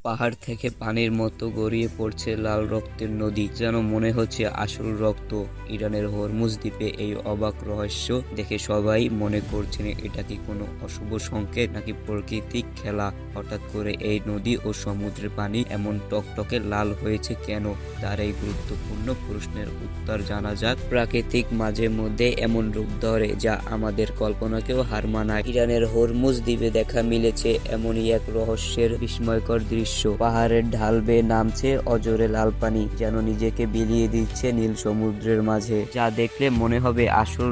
পাহাড় থেকে পানির মতো গড়িয়ে পড়ছে লাল রক্তের নদী, যেন মনে হচ্ছে আসল রক্ত। ইরানের হরমুজ দ্বীপে এই অবাক রহস্য দেখে সবাই মনে করছেন এটা কি কোনো অশুভ সংকেত নাকি প্রাকৃতিক খেলা। হঠাৎ করে এই নদী ও সমুদ্রের পানি এমন টকটকে লাল হয়েছে কেন? তার এই গুরুত্বপূর্ণ প্রশ্নের উত্তর জানা যাক। প্রাকৃতিক মাঝে মধ্যে এমন রূপ ধরে যা আমাদের কল্পনাকেও হার মানায়। ইরানের হরমুজ দ্বীপে দেখা মিলেছে এমনই এক রহস্যের বিস্ময়কর দৃশ্য। পাহাড়ের ঢাল বেয়ে নামছে অজরে লাল পানি, যেন নিজেকে বিলিয়ে দিচ্ছে নীল সমুদ্রের মাঝে, যা দেখলে মনে হবে আসল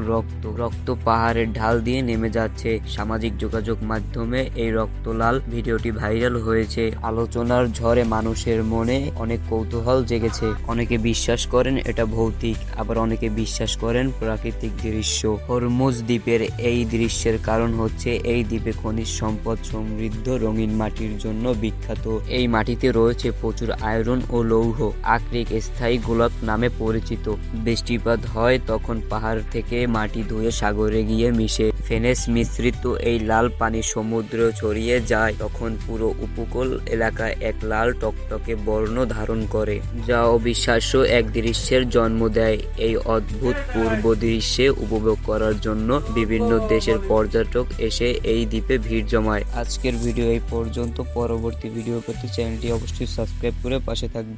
রক্ত পাহাড়ের ঢাল দিয়ে নেমে যাচ্ছে। সামাজিক যোগাযোগ মাধ্যমে এই রক্ত লাল ভিডিওটি ভাইরাল হয়েছে। আলোচনার ঝড়ে মানুষের মনে অনেক কৌতূহল জেগেছে। অনেকে বিশ্বাস করেন এটা ভৌতিক, আবার অনেকে বিশ্বাস করেন প্রাকৃতিক দৃশ্য। হরমুজ দ্বীপের এই দৃশ্যের কারণ হচ্ছে এই দ্বীপে খনিজ সম্পদ সমৃদ্ধ রঙিন মাটির জন্য বিখ্যাত। এই মাটিতে রয়েছে প্রচুর আয়রন ও লৌহ, আকরিক স্থায়ী গোলক নামে পরিচিত। বৃষ্টিপাত হয় তখন পাহাড় থেকে মাটি ধুয়ে সাগরে গিয়ে মিশে। ফেনেস মিশ্রিত এই লাল পানি সমুদ্র ছড়িয়ে যায়, তখন পুরো উপকূল এলাকায় এক লাল টকটকে বর্ণ ধারণ করে, যা অবিশ্বাস্য এক দৃশ্যের জন্ম দেয়। এই অদ্ভুত পূর্ব দৃশ্যে উপভোগ করার জন্য বিভিন্ন দেশের পর্যটক এসে এই দ্বীপে ভিড় জমায়। আজকের ভিডিও এই পর্যন্ত। পরবর্তী ভিডিও পেতে চ্যানেলটি অবশ্যই সাবস্ক্রাইব করে পাশে থাকবে।